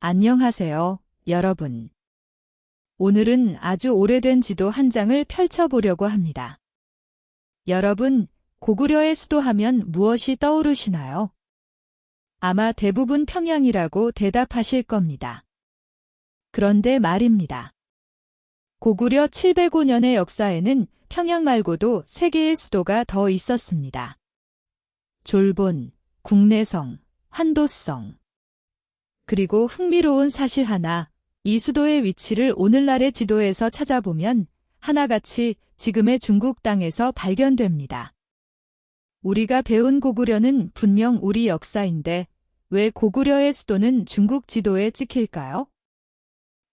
안녕하세요, 여러분. 오늘은 아주 오래된 지도 한 장을 펼쳐보려고 합니다. 여러분, 고구려의 수도하면 무엇이 떠오르시나요? 아마 대부분 평양이라고 대답하실 겁니다. 그런데 말입니다. 고구려 705년의 역사에는 평양 말고도 3개의 수도가 더 있었습니다. 졸본, 국내성, 환도성. 그리고 흥미로운 사실 하나, 이 수도의 위치를 오늘날의 지도에서 찾아보면 하나같이 지금의 중국 땅에서 발견됩니다. 우리가 배운 고구려는 분명 우리 역사인데 왜 고구려의 수도는 중국 지도에 찍힐까요?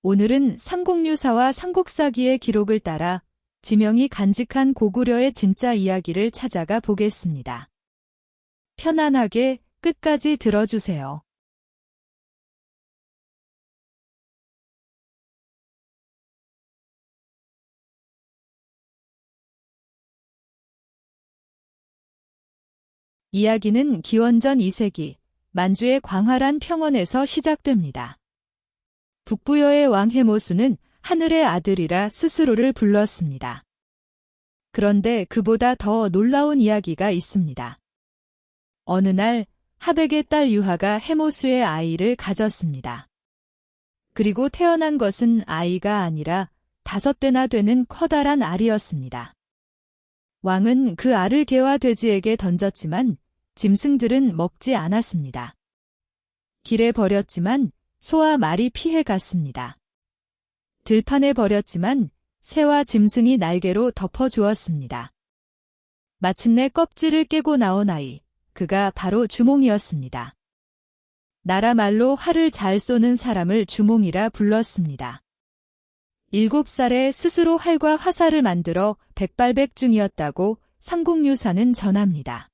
오늘은 삼국유사와 삼국사기의 기록을 따라 지명이 간직한 고구려의 진짜 이야기를 찾아가 보겠습니다. 편안하게 끝까지 들어주세요. 이야기는 기원전 2세기 만주의 광활한 평원에서 시작됩니다. 북부여의 왕 해모수는 하늘의 아들이라 스스로를 불렀습니다. 그런데 그보다 더 놀라운 이야기가 있습니다. 어느 날 하백의 딸 유하가 해모수의 아이를 가졌습니다. 그리고 태어난 것은 아이가 아니라 5대나 되는 커다란 알이었습니다. 왕은 그 알을 개와 돼지에게 던졌지만 짐승들은 먹지 않았습니다. 길에 버렸지만 소와 말이 피해 갔습니다. 들판에 버렸지만 새와 짐승이 날개로 덮어주었습니다. 마침내 껍질을 깨고 나온 아이, 그가 바로 주몽이었습니다. 나라 말로 활을 잘 쏘는 사람을 주몽이라 불렀습니다. 7살에 스스로 활과 화살을 만들어 백발백중이었다고 삼국유사는 전합니다.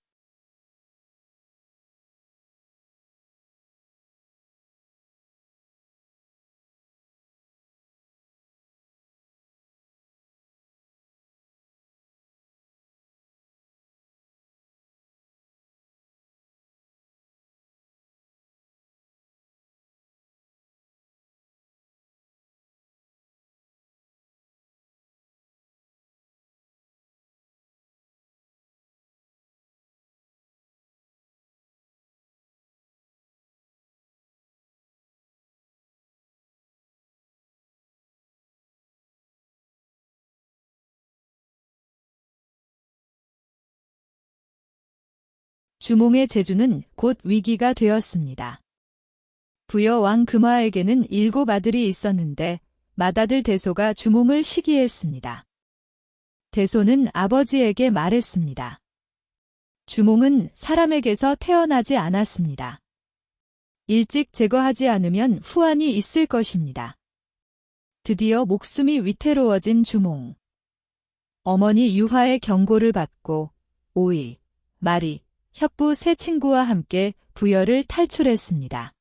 주몽의 재주는 곧 위기가 되었습니다. 부여 왕 금화에게는 7 아들이 있었는데 맏아들 대소가 주몽을 시기했습니다. 대소는 아버지에게 말했습니다. 주몽은 사람에게서 태어나지 않았습니다. 일찍 제거하지 않으면 후환이 있을 것입니다. 드디어 목숨이 위태로워진 주몽. 어머니 유화의 경고를 받고 오이, 마리, 협부 3 친구와 함께 부여를 탈출했습니다.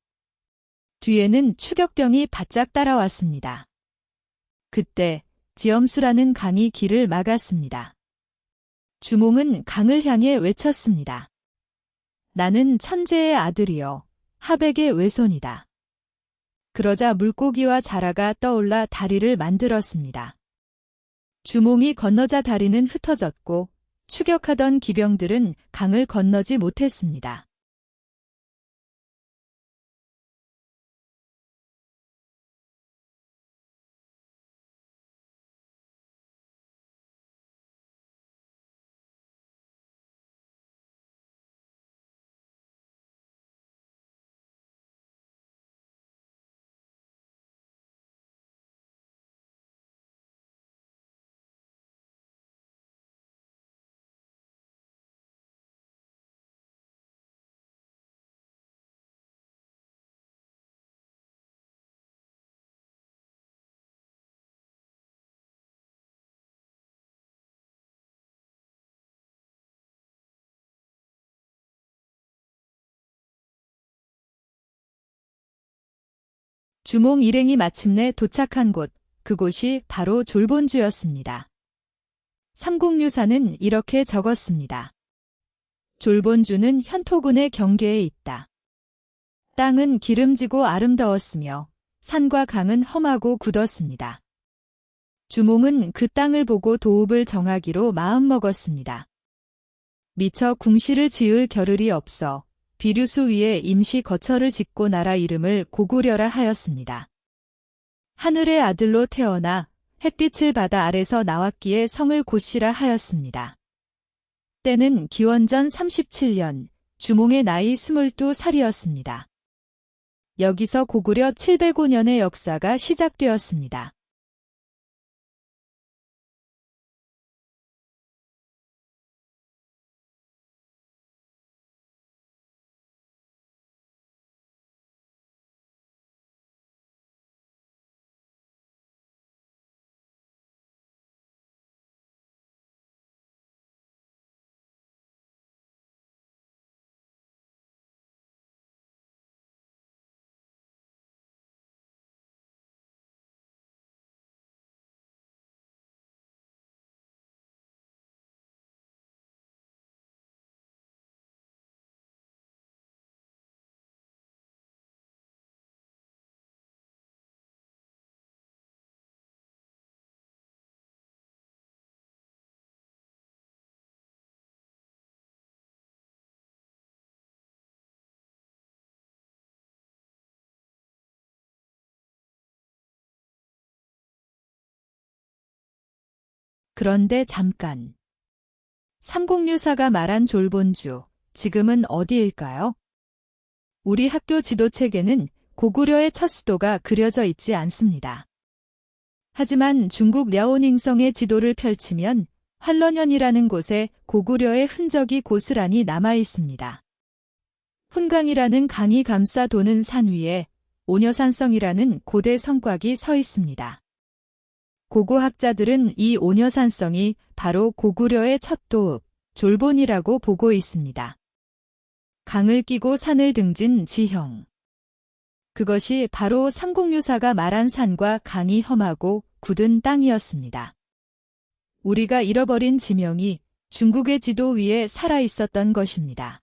뒤에는 추격병이 바짝 따라왔습니다. 그때 지엄수라는 강이 길을 막았습니다. 주몽은 강을 향해 외쳤습니다. 나는 천재의 아들이여, 하백의 외손이다. 그러자 물고기와 자라가 떠올라 다리를 만들었습니다. 주몽이 건너자 다리는 흩어졌고 추격하던 기병들은 강을 건너지 못했습니다. 주몽 일행이 마침내 도착한 곳, 그곳이 바로 졸본주였습니다. 삼국유사는 이렇게 적었습니다. 졸본주는 현토군의 경계에 있다. 땅은 기름지고 아름다웠으며 산과 강은 험하고 굳었습니다. 주몽은 그 땅을 보고 도읍을 정하기로 마음먹었습니다. 미처 궁시를 지을 겨를이 없어 비류수 위에 임시 거처를 짓고 나라 이름을 고구려라 하였습니다. 하늘의 아들로 태어나 햇빛을 받아 아래서 나왔기에 성을 고씨라 하였습니다. 때는 기원전 37년, 주몽의 나이 22살이었습니다. 여기서 고구려 705년의 역사가 시작되었습니다. 그런데 잠깐. 삼국유사가 말한 졸본주, 지금은 어디일까요? 우리 학교 지도책에는 고구려의 첫 수도가 그려져 있지 않습니다. 하지만 중국 랴오닝성의 지도를 펼치면 활런현이라는 곳에 고구려의 흔적이 고스란히 남아 있습니다. 훈강이라는 강이 감싸 도는 산 위에 오녀산성이라는 고대 성곽이 서 있습니다. 고고학자들은 이 오녀산성이 바로 고구려의 첫 도읍, 졸본이라고 보고 있습니다. 강을 끼고 산을 등진 지형. 그것이 바로 삼국유사가 말한 산과 강이 험하고 굳은 땅이었습니다. 우리가 잃어버린 지명이 중국의 지도 위에 살아 있었던 것입니다.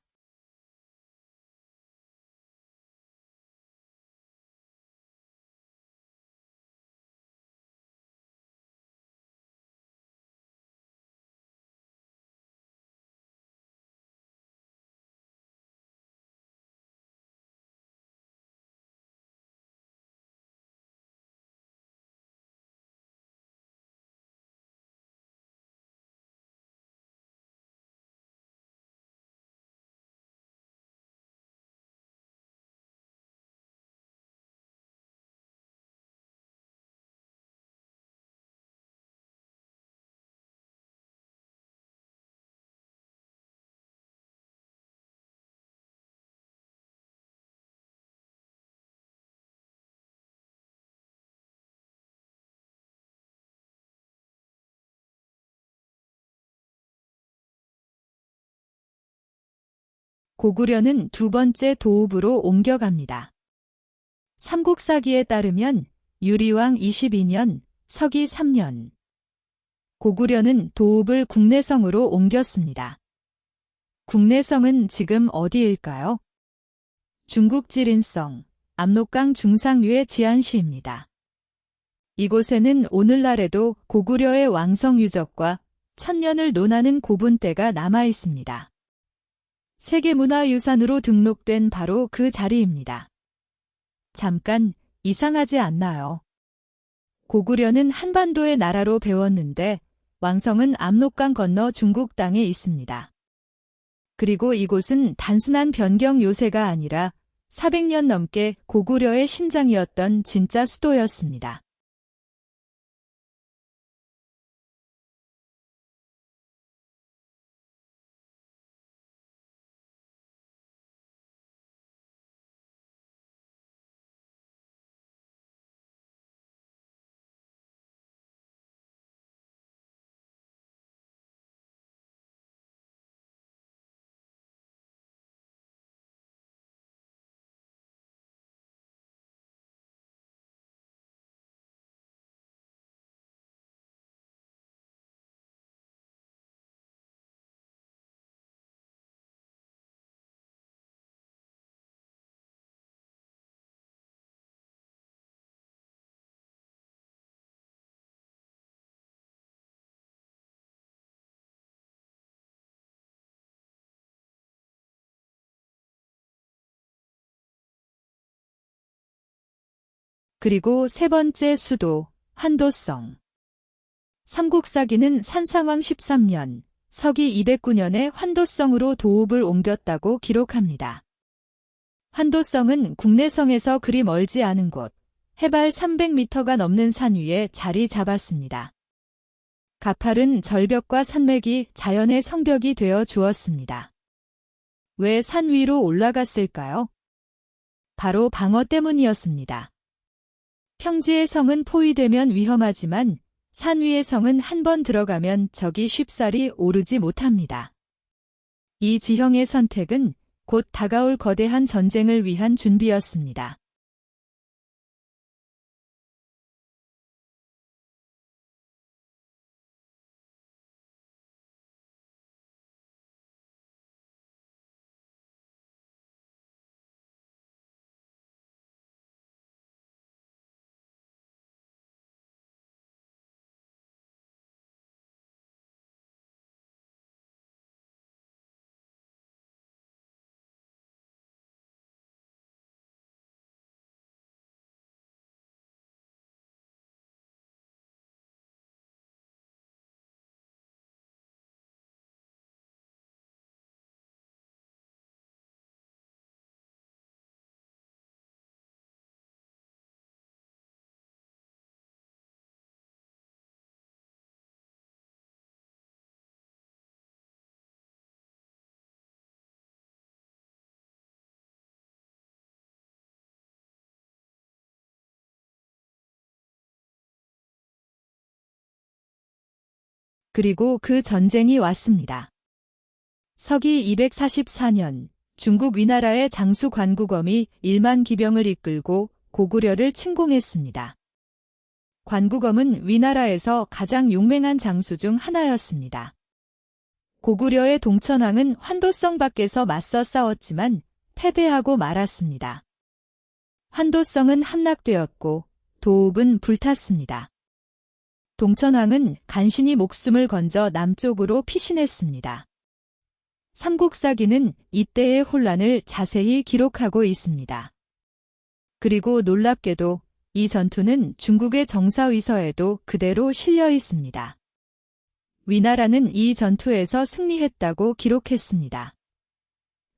고구려는 두 번째 도읍으로 옮겨갑니다. 삼국사기에 따르면 유리왕 22년, 서기 3년. 고구려는 도읍을 국내성으로 옮겼습니다. 국내성은 지금 어디일까요? 중국 지린성, 압록강 중상류의 지안시입니다. 이곳에는 오늘날에도 고구려의 왕성 유적과 천년을 논하는 고분대가 남아 있습니다. 세계문화유산으로 등록된 바로 그 자리입니다. 잠깐, 이상하지 않나요? 고구려는 한반도의 나라로 배웠는데 왕성은 압록강 건너 중국 땅에 있습니다. 그리고 이곳은 단순한 변경 요새가 아니라 400년 넘게 고구려의 심장이었던 진짜 수도였습니다. 그리고 세 번째 수도, 환도성. 삼국사기는 산상왕 13년, 서기 209년에 환도성으로 도읍을 옮겼다고 기록합니다. 환도성은 국내성에서 그리 멀지 않은 곳, 해발 300m가 넘는 산 위에 자리 잡았습니다. 가파른 절벽과 산맥이 자연의 성벽이 되어 주었습니다. 왜 산 위로 올라갔을까요? 바로 방어 때문이었습니다. 평지의 성은 포위되면 위험하지만 산 위의 성은 한 번 들어가면 적이 쉽사리 오르지 못합니다. 이 지형의 선택은 곧 다가올 거대한 전쟁을 위한 준비였습니다. 그리고 그 전쟁이 왔습니다. 서기 244년 중국 위나라의 장수 관구검이 1만 기병을 이끌고 고구려를 침공했습니다. 관구검은 위나라에서 가장 용맹한 장수 중 하나였습니다. 고구려의 동천왕은 환도성 밖에서 맞서 싸웠지만 패배하고 말았습니다. 환도성은 함락되었고 도읍은 불탔습니다. 동천왕은 간신히 목숨을 건져 남쪽으로 피신했습니다. 삼국사기는 이때의 혼란을 자세히 기록하고 있습니다. 그리고 놀랍게도 이 전투는 중국의 정사위서에도 그대로 실려 있습니다. 위나라는 이 전투에서 승리했다고 기록했습니다.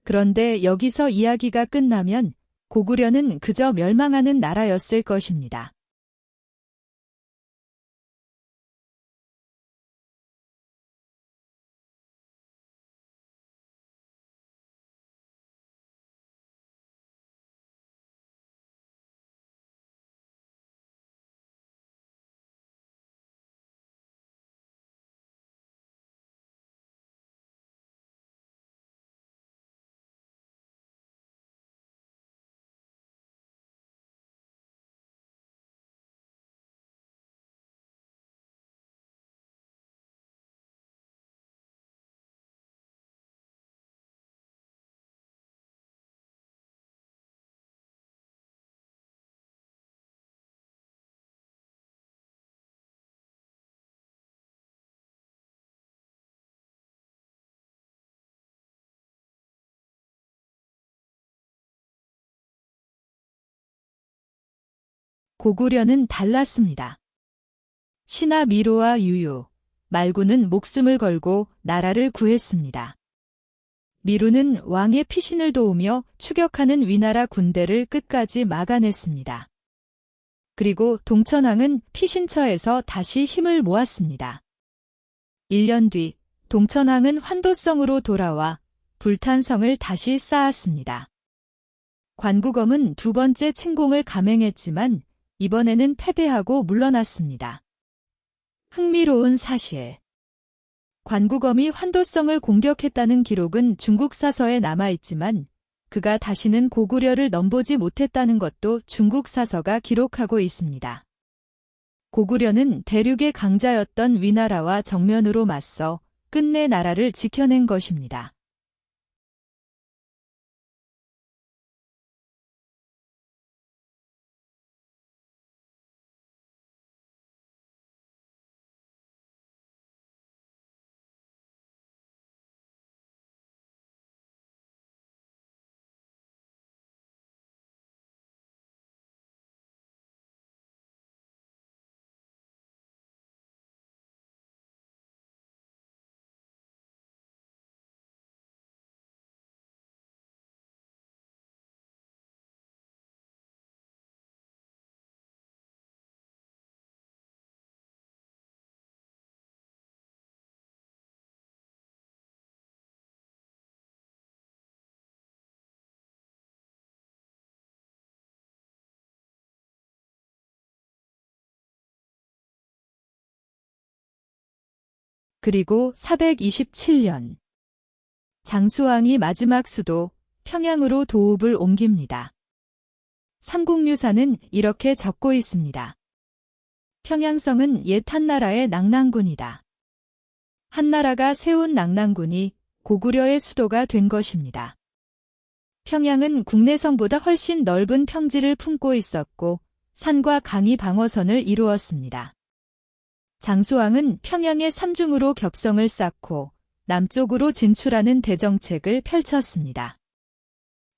그런데 여기서 이야기가 끝나면 고구려는 그저 멸망하는 나라였을 것입니다. 고구려는 달랐습니다. 신하 미로와 유유, 말구는 목숨을 걸고 나라를 구했습니다. 미루는 왕의 피신을 도우며 추격하는 위나라 군대를 끝까지 막아냈습니다. 그리고 동천왕은 피신처에서 다시 힘을 모았습니다. 1년 뒤 동천왕은 환도성으로 돌아와 불탄 성을 다시 쌓았습니다. 관구검은 두 번째 침공을 감행했지만 이번에는 패배하고 물러났습니다. 흥미로운 사실. 관구검이 환도성을 공격했다는 기록은 중국 사서에 남아있지만 그가 다시는 고구려를 넘보지 못했다는 것도 중국 사서가 기록하고 있습니다. 고구려는 대륙의 강자였던 위나라와 정면으로 맞서 끝내 나라를 지켜낸 것입니다. 그리고 427년 장수왕이 마지막 수도 평양으로 도읍을 옮깁니다. 삼국유사는 이렇게 적고 있습니다. 평양성은 옛 한나라의 낙랑군이다. 한나라가 세운 낙랑군이 고구려의 수도가 된 것입니다. 평양은 국내성보다 훨씬 넓은 평지를 품고 있었고 산과 강이 방어선을 이루었습니다. 장수왕은 평양의 삼중으로 겹성을 쌓고 남쪽으로 진출하는 대정책을 펼쳤습니다.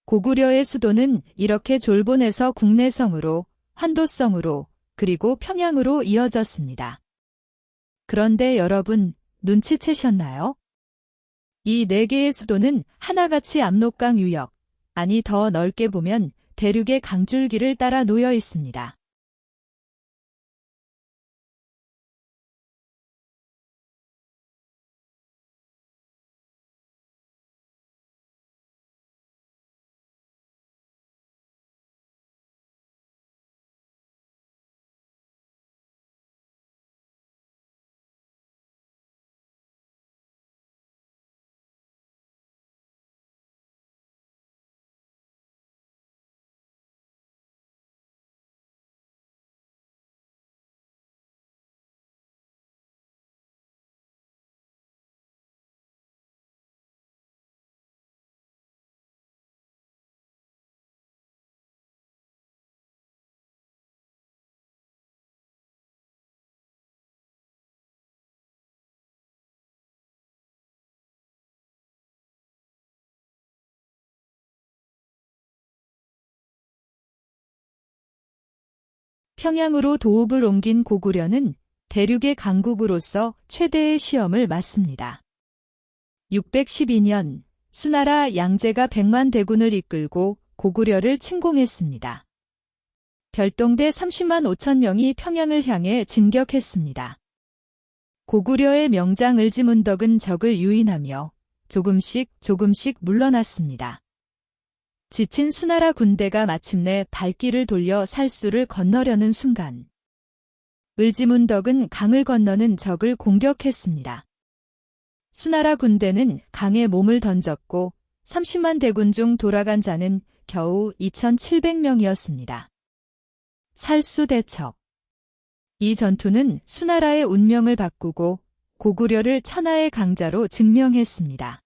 고구려의 수도는 이렇게 졸본에서 국내성으로, 환도성으로, 그리고 평양으로 이어졌습니다. 그런데 여러분, 눈치채셨나요? 이 네 개의 수도는 하나같이 압록강 유역, 아니 더 넓게 보면 대륙의 강줄기를 따라 놓여 있습니다. 평양으로 도읍을 옮긴 고구려는 대륙의 강국으로서 최대의 시험을 맞습니다. 612년 수나라 양제가 100만 대군을 이끌고 고구려를 침공했습니다. 별동대 30만 5천 명이 평양을 향해 진격했습니다. 고구려의 명장 을지문덕은 적을 유인하며 조금씩 물러났습니다. 지친 수나라 군대가 마침내 발길을 돌려 살수를 건너려는 순간 을지문덕은 강을 건너는 적을 공격했습니다. 수나라 군대는 강에 몸을 던졌고 30만 대군 중 돌아간 자는 겨우 2,700명이었습니다. 살수 대첩. 이 전투는 수나라의 운명을 바꾸고 고구려를 천하의 강자로 증명했습니다.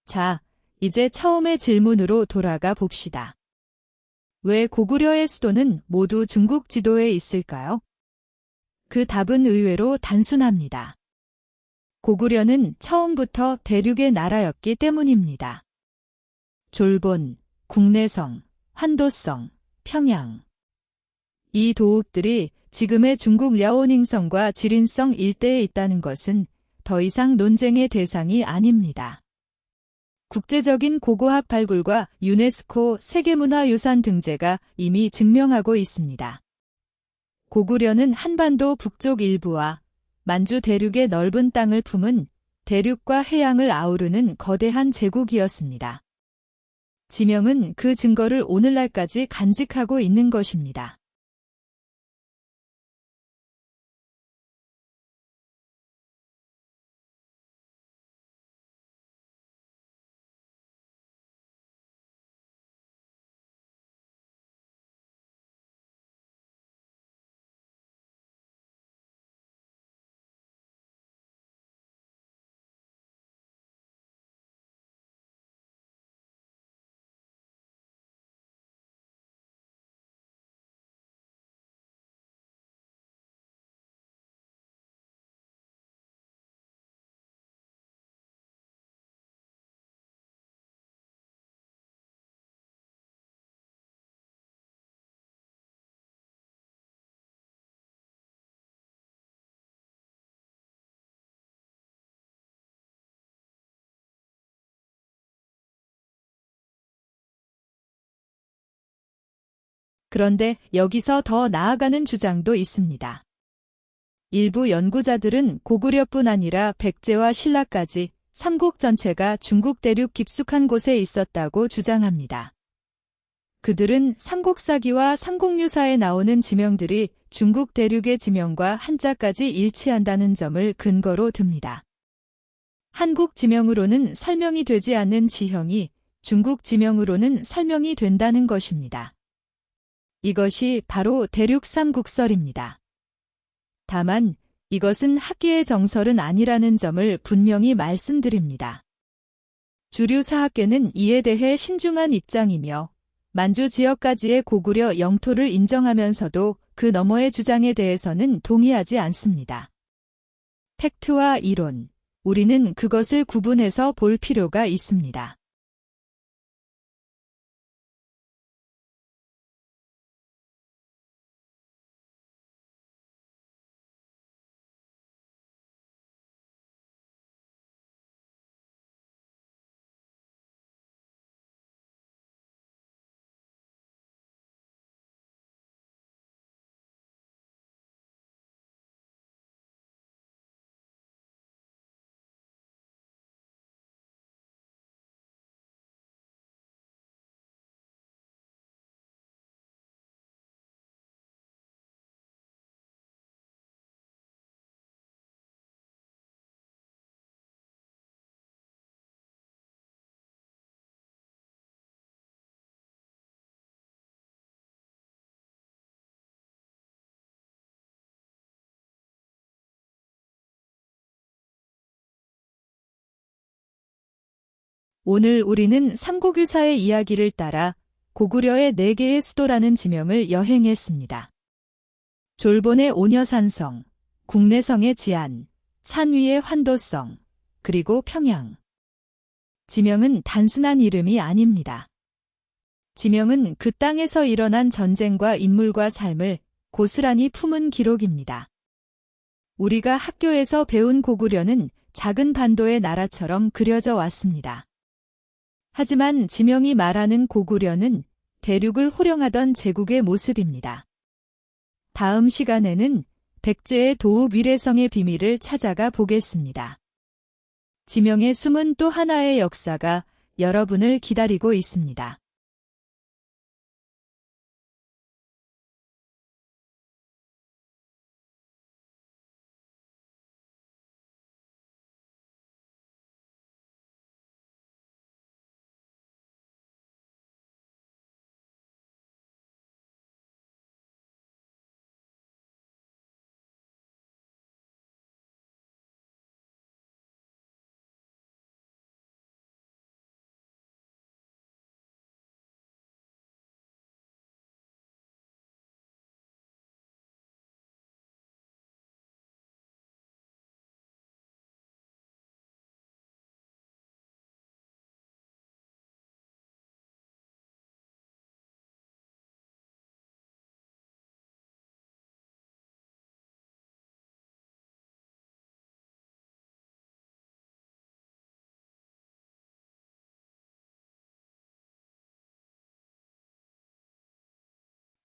자, 이제 처음의 질문으로 돌아가 봅시다. 왜 고구려의 수도는 모두 중국 지도에 있을까요? 그 답은 의외로 단순합니다. 고구려는 처음부터 대륙의 나라였기 때문입니다. 졸본, 국내성, 환도성, 평양. 이 도읍들이 지금의 중국 랴오닝성과 지린성 일대에 있다는 것은 더 이상 논쟁의 대상이 아닙니다. 국제적인 고고학 발굴과 유네스코 세계문화유산 등재가 이미 증명하고 있습니다. 고구려는 한반도 북쪽 일부와 만주 대륙의 넓은 땅을 품은 대륙과 해양을 아우르는 거대한 제국이었습니다. 지명은 그 증거를 오늘날까지 간직하고 있는 것입니다. 그런데 여기서 더 나아가는 주장도 있습니다. 일부 연구자들은 고구려뿐 아니라 백제와 신라까지 삼국 전체가 중국 대륙 깊숙한 곳에 있었다고 주장합니다. 그들은 삼국사기와 삼국유사에 나오는 지명들이 중국 대륙의 지명과 한자까지 일치한다는 점을 근거로 듭니다. 한국 지명으로는 설명이 되지 않는 지형이 중국 지명으로는 설명이 된다는 것입니다. 이것이 바로 대륙 삼국설입니다. 다만 이것은 학계의 정설은 아니라는 점을 분명히 말씀드립니다. 주류 사학계는 이에 대해 신중한 입장이며 만주 지역까지의 고구려 영토를 인정하면서도 그 너머의 주장에 대해서는 동의하지 않습니다. 팩트와 이론, 우리는 그것을 구분해서 볼 필요가 있습니다. 오늘 우리는 삼국유사의 이야기를 따라 고구려의 4개의 수도라는 지명을 여행했습니다. 졸본의 오녀산성, 국내성의 지안, 산 위의 환도성, 그리고 평양. 지명은 단순한 이름이 아닙니다. 지명은 그 땅에서 일어난 전쟁과 인물과 삶을 고스란히 품은 기록입니다. 우리가 학교에서 배운 고구려는 작은 반도의 나라처럼 그려져 왔습니다. 하지만 지명이 말하는 고구려는 대륙을 호령하던 제국의 모습입니다. 다음 시간에는 백제의 도읍 위례성의 비밀을 찾아가 보겠습니다. 지명의 숨은 또 하나의 역사가 여러분을 기다리고 있습니다.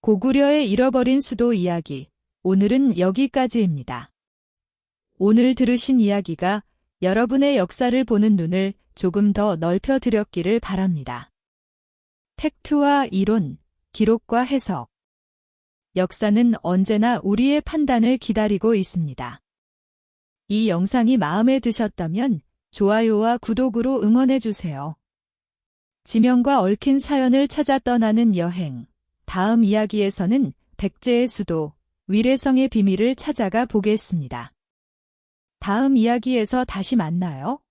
고구려의 잃어버린 수도 이야기, 오늘은 여기까지입니다. 오늘 들으신 이야기가 여러분의 역사를 보는 눈을 조금 더 넓혀드렸기를 바랍니다. 팩트와 이론, 기록과 해석. 역사는 언제나 우리의 판단을 기다리고 있습니다. 이 영상이 마음에 드셨다면 좋아요와 구독으로 응원해주세요. 지명과 얽힌 사연을 찾아 떠나는 여행. 다음 이야기에서는 백제의 수도, 위례성의 비밀을 찾아가 보겠습니다. 다음 이야기에서 다시 만나요.